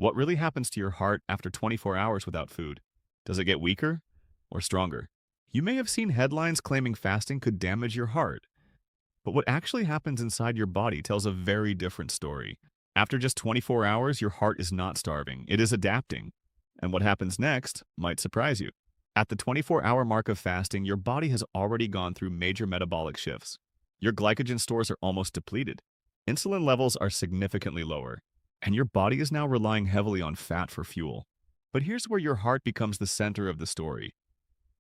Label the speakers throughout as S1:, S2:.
S1: What really happens to your heart after 24 hours without food? Does it get weaker or stronger? You may have seen headlines claiming fasting could damage your heart, but what actually happens inside your body tells a very different story. After just 24 hours, your heart is not starving, it is adapting. And what happens next might surprise you. At the 24-hour mark of fasting, your body has already gone through major metabolic shifts. Your glycogen stores are almost depleted. Insulin levels are significantly lower, and your body is now relying heavily on fat for fuel. But here's where your heart becomes the center of the story.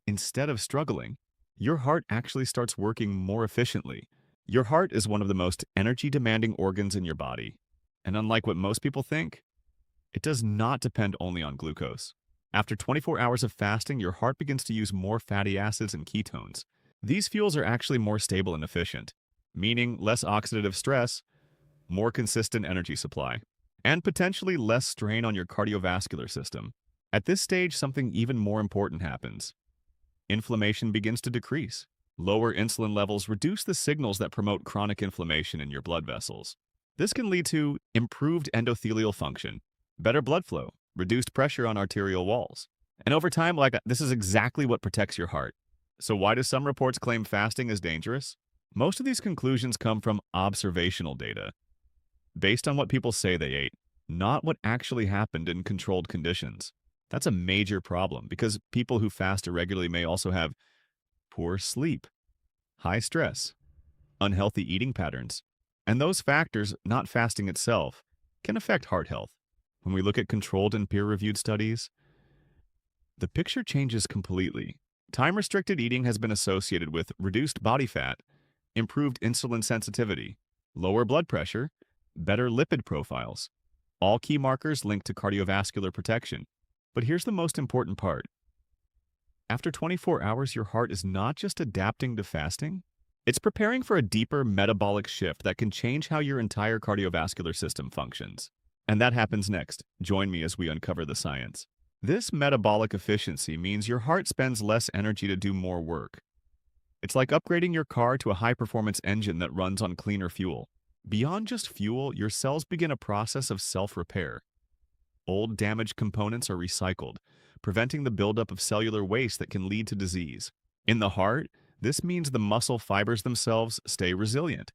S1: Instead of struggling, your heart actually starts working more efficiently. Your heart is one of the most energy-demanding organs in your body, and unlike what most people think, it does not depend only on glucose. After 24 hours of fasting, your heart begins to use more fatty acids and ketones. These fuels are actually more stable and efficient, meaning less oxidative stress, more consistent energy supply, and potentially less strain on your cardiovascular system. At this stage, something even more important happens. Inflammation begins to decrease. Lower insulin levels reduce the signals that promote chronic inflammation in your blood vessels. This can lead to improved endothelial function, better blood flow, reduced pressure on arterial walls. And over time, this is exactly what protects your heart. So why do some reports claim fasting is dangerous? Most of these conclusions come from observational data, based on what people say they ate, not what actually happened in controlled conditions. That's a major problem because people who fast irregularly may also have poor sleep, high stress, unhealthy eating patterns, and those factors, not fasting itself, can affect heart health. When we look at controlled and peer-reviewed studies, the picture changes completely. Time-restricted eating has been associated with reduced body fat, improved insulin sensitivity, lower blood pressure, better lipid profiles, all key markers linked to cardiovascular protection. But here's the most important part. After 24 hours, your heart is not just adapting to fasting, it's preparing for a deeper metabolic shift that can change how your entire cardiovascular system functions. And that happens next. Join me as we uncover the science. This metabolic efficiency means your heart spends less energy to do more work. It's like upgrading your car to a high-performance engine that runs on cleaner fuel. Beyond just fuel, your cells begin a process of self-repair. Old, damaged components are recycled, preventing the buildup of cellular waste that can lead to disease. In the heart, this means the muscle fibers themselves stay resilient.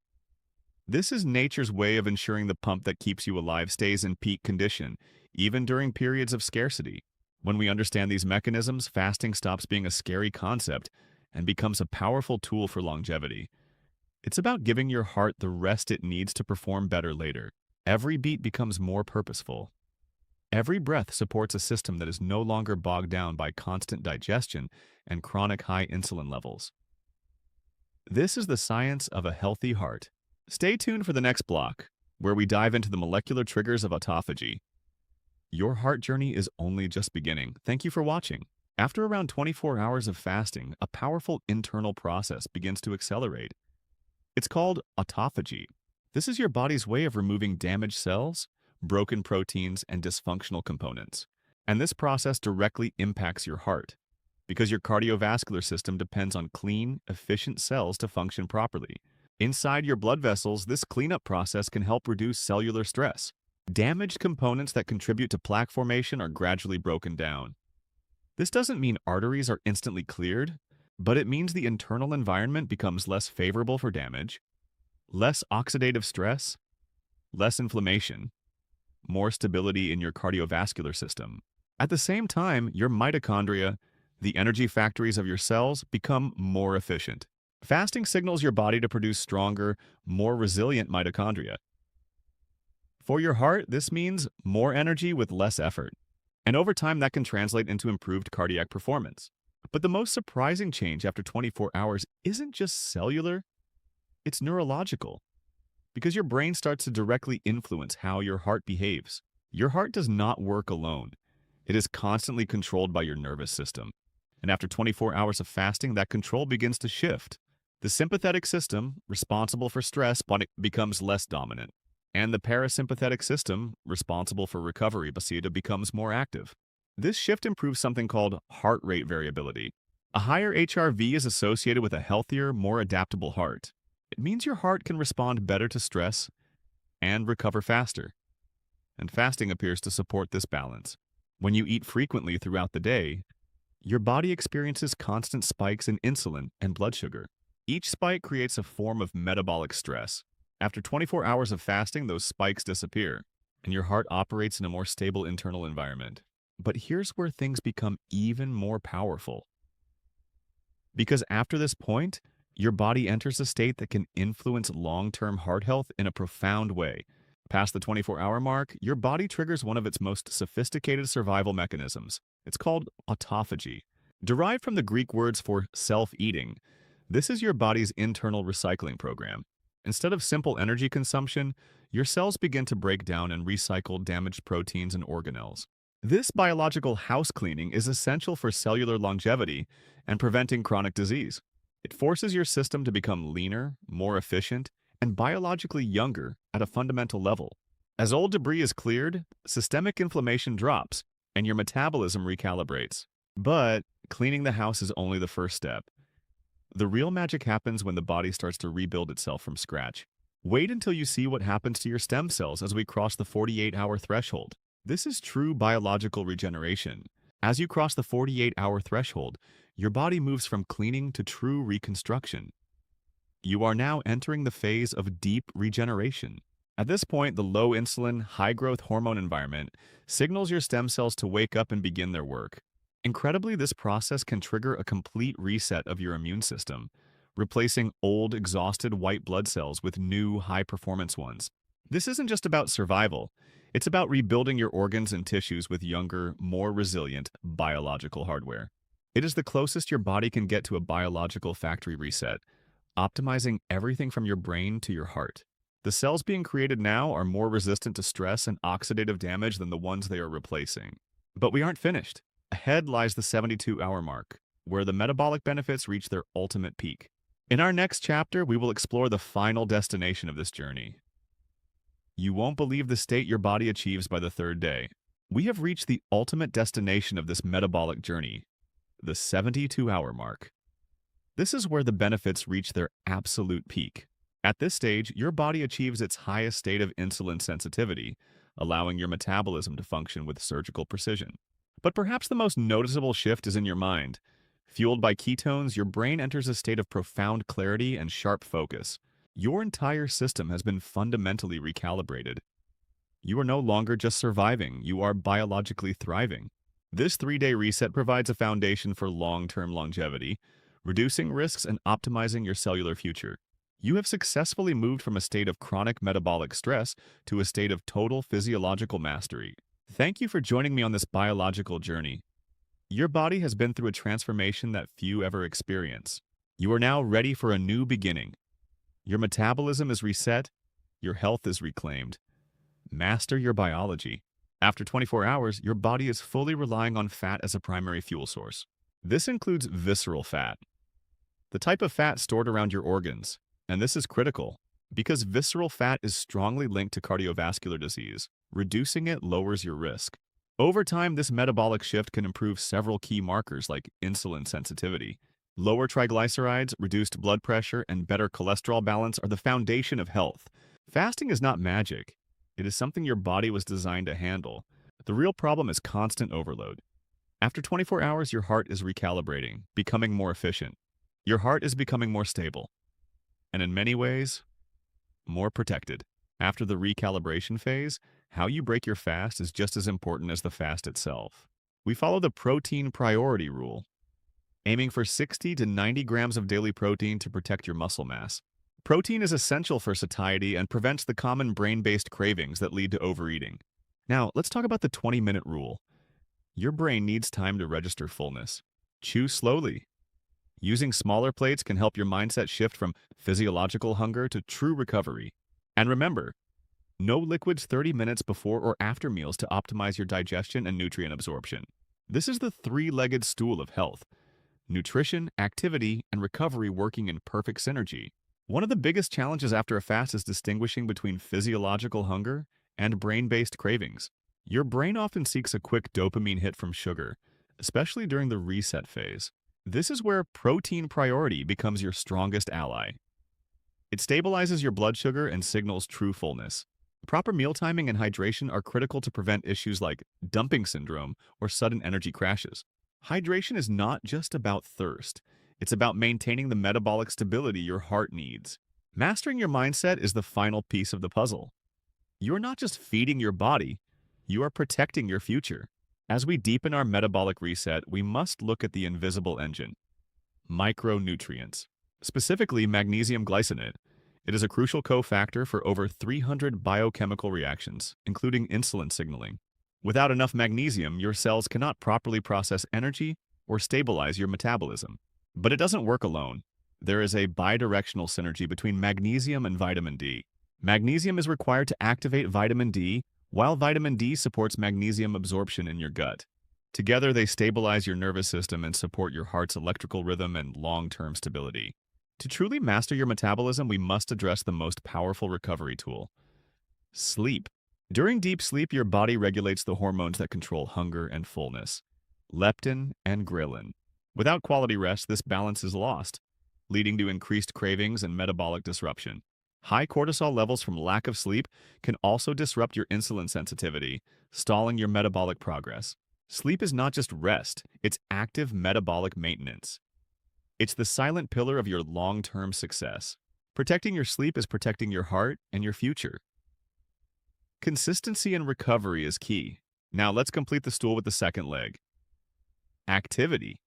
S1: This is nature's way of ensuring the pump that keeps you alive stays in peak condition, even during periods of scarcity. When we understand these mechanisms, fasting stops being a scary concept and becomes a powerful tool for longevity. It's about giving your heart the rest it needs to perform better later. Every beat becomes more purposeful. Every breath supports a system that is no longer bogged down by constant digestion and chronic high insulin levels. This is the science of a healthy heart. Stay tuned for the next block, where we dive into the molecular triggers of autophagy. Your heart journey is only just beginning. Thank you for watching. After around 24 hours of fasting, a powerful internal process begins to accelerate. It's called autophagy. This is your body's way of removing damaged cells, broken proteins, and dysfunctional components. And this process directly impacts your heart, because your cardiovascular system depends on clean, efficient cells to function properly. Inside your blood vessels, this cleanup process can help reduce cellular stress. Damaged components that contribute to plaque formation are gradually broken down. This doesn't mean arteries are instantly cleared, but it means the internal environment becomes less favorable for damage, less oxidative stress, less inflammation, more stability in your cardiovascular system. At the same time, your mitochondria, the energy factories of your cells, become more efficient. Fasting signals your body to produce stronger, more resilient mitochondria. For your heart, this means more energy with less effort. And over time, that can translate into improved cardiac performance. But the most surprising change after 24 hours isn't just cellular, it's neurological. Because your brain starts to directly influence how your heart behaves. Your heart does not work alone. It is constantly controlled by your nervous system. And after 24 hours of fasting, that control begins to shift. The sympathetic system, responsible for stress, becomes less dominant. And the parasympathetic system, responsible for recovery, becomes more active. This shift improves something called heart rate variability. A higher HRV is associated with a healthier, more adaptable heart. It means your heart can respond better to stress and recover faster. and fasting appears to support this balance. When you eat frequently throughout the day, your body experiences constant spikes in insulin and blood sugar. Each spike creates a form of metabolic stress. After 24 hours of fasting, those spikes disappear, and your heart operates in a more stable internal environment. But here's where things become even more powerful. Because after this point, your body enters a state that can influence long-term heart health in a profound way. Past the 24-hour mark, your body triggers one of its most sophisticated survival mechanisms. It's called autophagy. Derived from the Greek words for self-eating, this is your body's internal recycling program. Instead of simple energy consumption, your cells begin to break down and recycle damaged proteins and organelles. This biological house cleaning is essential for cellular longevity and preventing chronic disease. It forces your system to become leaner, more efficient, and biologically younger at a fundamental level. As old debris is cleared, systemic inflammation drops, and your metabolism recalibrates. But cleaning the house is only the first step. The real magic happens when the body starts to rebuild itself from scratch. Wait until you see what happens to your stem cells as we cross the 48-hour threshold. This is true biological regeneration. As you cross the 48-hour threshold, your body moves from cleaning to true reconstruction. You are now entering the phase of deep regeneration. At this point, the low insulin, high-growth hormone environment signals your stem cells to wake up and begin their work. Incredibly, this process can trigger a complete reset of your immune system, replacing old, exhausted white blood cells with new, high-performance ones. This isn't just about survival. It's about rebuilding your organs and tissues with younger, more resilient biological hardware. It is the closest your body can get to a biological factory reset, optimizing everything from your brain to your heart. The cells being created now are more resistant to stress and oxidative damage than the ones they are replacing. But we aren't finished. Ahead lies the 72-hour mark, where the metabolic benefits reach their ultimate peak. In our next chapter, we will explore the final destination of this journey. You won't believe the state your body achieves by the third day. We have reached the ultimate destination of this metabolic journey, the 72-hour mark. This is where the benefits reach their absolute peak. At this stage, your body achieves its highest state of insulin sensitivity, allowing your metabolism to function with surgical precision. But perhaps the most noticeable shift is in your mind. Fueled by ketones, your brain enters a state of profound clarity and sharp focus. Your entire system has been fundamentally recalibrated. You are no longer just surviving, you are biologically thriving. This 3-day reset provides a foundation for long-term longevity, reducing risks and optimizing your cellular future. You have successfully moved from a state of chronic metabolic stress to a state of total physiological mastery. Thank you for joining me on this biological journey. Your body has been through a transformation that few ever experience. You are now ready for a new beginning. Your metabolism is reset, your health is reclaimed. Master your biology. After 24 hours, your body is fully relying on fat as a primary fuel source. This includes visceral fat, the type of fat stored around your organs. And this is critical, because visceral fat is strongly linked to cardiovascular disease. Reducing it lowers your risk. Over time, this metabolic shift can improve several key markers like insulin sensitivity. Lower triglycerides, reduced blood pressure, and better cholesterol balance are the foundation of health. Fasting is not magic. It is something your body was designed to handle. The real problem is constant overload. After 24 hours, your heart is recalibrating, becoming more efficient. Your heart is becoming more stable, and in many ways, more protected. After the recalibration phase, how you break your fast is just as important as the fast itself. We follow the protein priority rule, aiming for 60 to 90 grams of daily protein to protect your muscle mass. Protein is essential for satiety and prevents the common brain-based cravings that lead to overeating. Now, let's talk about the 20-minute rule. Your brain needs time to register fullness. Chew slowly. Using smaller plates can help your mindset shift from physiological hunger to true recovery. And remember, no liquids 30 minutes before or after meals to optimize your digestion and nutrient absorption. This is the three-legged stool of health: nutrition, activity, and recovery working in perfect synergy. One of the biggest challenges after a fast is distinguishing between physiological hunger and brain-based cravings. Your brain often seeks a quick dopamine hit from sugar, especially during the reset phase. This is where protein priority becomes your strongest ally. It stabilizes your blood sugar and signals true fullness. Proper meal timing and hydration are critical to prevent issues like dumping syndrome or sudden energy crashes. Hydration is not just about thirst, it's about maintaining the metabolic stability your heart needs. Mastering your mindset is the final piece of the puzzle. You're not just feeding your body, you are protecting your future. As we deepen our metabolic reset, we must look at the invisible engine: micronutrients, specifically magnesium glycinate. It is a crucial cofactor for over 300 biochemical reactions, including insulin signaling. Without enough magnesium, your cells cannot properly process energy or stabilize your metabolism. But it doesn't work alone. There is a bidirectional synergy between magnesium and vitamin D. Magnesium is required to activate vitamin D, while vitamin D supports magnesium absorption in your gut. Together, they stabilize your nervous system and support your heart's electrical rhythm and long-term stability. To truly master your metabolism, we must address the most powerful recovery tool: sleep. During deep sleep, your body regulates the hormones that control hunger and fullness: leptin and ghrelin. Without quality rest, this balance is lost, leading to increased cravings and metabolic disruption. High cortisol levels from lack of sleep can also disrupt your insulin sensitivity, stalling your metabolic progress. Sleep is not just rest, it's active metabolic maintenance. It's the silent pillar of your long-term success. Protecting your sleep is protecting your heart and your future. Consistency and recovery is key. Now let's complete the stool with the second leg: activity.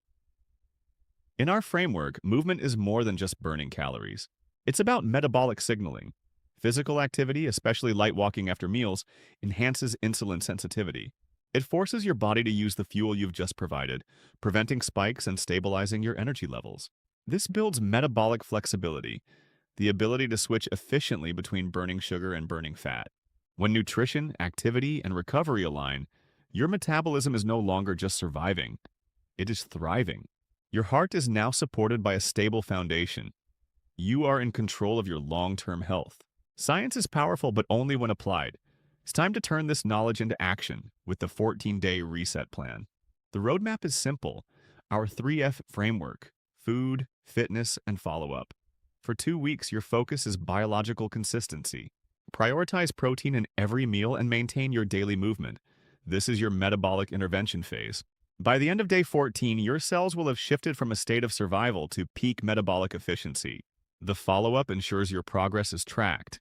S1: In our framework, movement is more than just burning calories. It's about metabolic signaling. Physical activity, especially light walking after meals, enhances insulin sensitivity. It forces your body to use the fuel you've just provided, preventing spikes and stabilizing your energy levels. This builds metabolic flexibility, the ability to switch efficiently between burning sugar and burning fat. When nutrition, activity, and recovery align, your metabolism is no longer just surviving, it is thriving. Your heart is now supported by a stable foundation. You are in control of your long-term health. Science is powerful, but only when applied. It's time to turn this knowledge into action with the 14-day reset plan. The roadmap is simple: our 3F framework: food, fitness, and follow-up. For 2 weeks, your focus is biological consistency. Prioritize protein in every meal and maintain your daily movement. This is your metabolic intervention phase. By the end of day 14, your cells will have shifted from a state of survival to peak metabolic efficiency. The follow-up ensures your progress is tracked.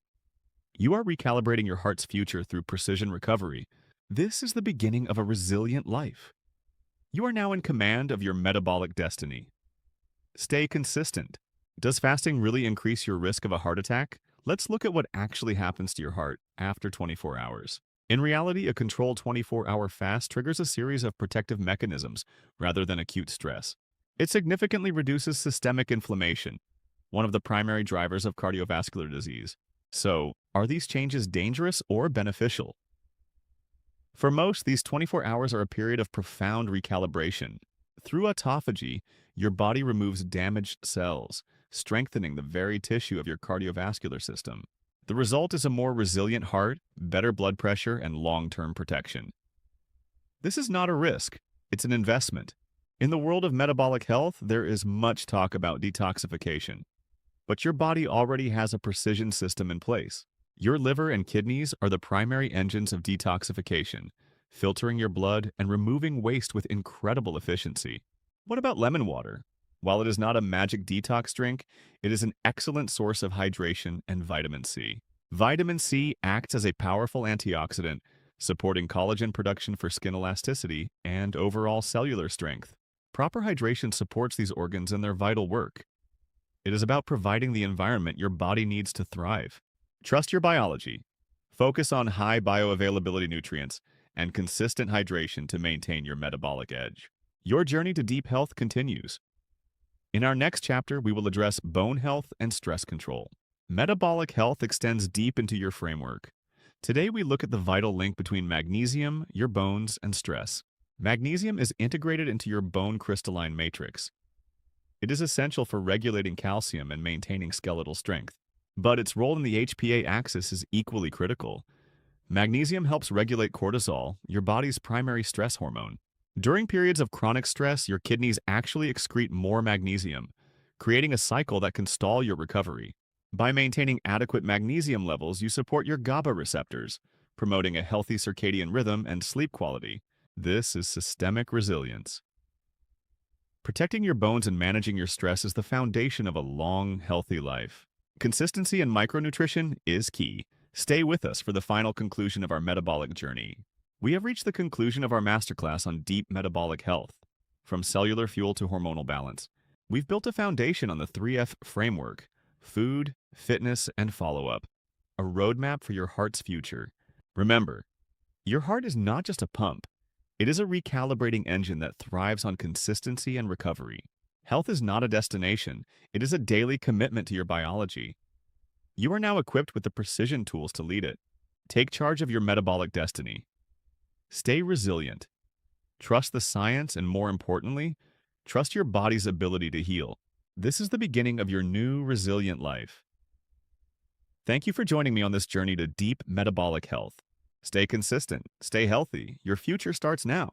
S1: You are recalibrating your heart's future through precision recovery. This is the beginning of a resilient life. You are now in command of your metabolic destiny. Stay consistent. Does fasting really increase your risk of a heart attack? Let's look at what actually happens to your heart after 24 hours. In reality, a controlled 24-hour fast triggers a series of protective mechanisms rather than acute stress. It significantly reduces systemic inflammation, one of the primary drivers of cardiovascular disease. So, are these changes dangerous or beneficial? For most, these 24 hours are a period of profound recalibration. Through autophagy, your body removes damaged cells, strengthening the very tissue of your cardiovascular system. The result is a more resilient heart, better blood pressure, and long-term protection. This is not a risk, it's an investment. In the world of metabolic health, there is much talk about detoxification. But your body already has a precision system in place. Your liver and kidneys are the primary engines of detoxification, filtering your blood and removing waste with incredible efficiency. What about lemon water? While it is not a magic detox drink, it is an excellent source of hydration and vitamin C. Vitamin C acts as a powerful antioxidant, supporting collagen production for skin elasticity and overall cellular strength. Proper hydration supports these organs in their vital work. It is about providing the environment your body needs to thrive. Trust your biology. Focus on high bioavailability nutrients and consistent hydration to maintain your metabolic edge. Your journey to deep health continues. In our next chapter, we will address bone health and stress control. Metabolic health extends deep into your framework. Today, we look at the vital link between magnesium, your bones, and stress. Magnesium is integrated into your bone crystalline matrix. It is essential for regulating calcium and maintaining skeletal strength. But its role in the HPA axis is equally critical. Magnesium helps regulate cortisol, your body's primary stress hormone. During periods of chronic stress, your kidneys actually excrete more magnesium, creating a cycle that can stall your recovery. By maintaining adequate magnesium levels, you support your GABA receptors, promoting a healthy circadian rhythm and sleep quality. This is systemic resilience. Protecting your bones and managing your stress is the foundation of a long, healthy life. Consistency in micronutrition is key. Stay with us for the final conclusion of our metabolic journey. We have reached the conclusion of our masterclass on deep metabolic health, from cellular fuel to hormonal balance. We've built a foundation on the 3F framework: food, fitness, and follow-up, a roadmap for your heart's future. Remember, your heart is not just a pump. It is a recalibrating engine that thrives on consistency and recovery. Health is not a destination. It is a daily commitment to your biology. You are now equipped with the precision tools to lead it. Take charge of your metabolic destiny. Stay resilient. Trust the science, and more importantly, trust your body's ability to heal. This is the beginning of your new, resilient life. Thank you for joining me on this journey to deep metabolic health. Stay consistent, stay healthy. Your future starts now.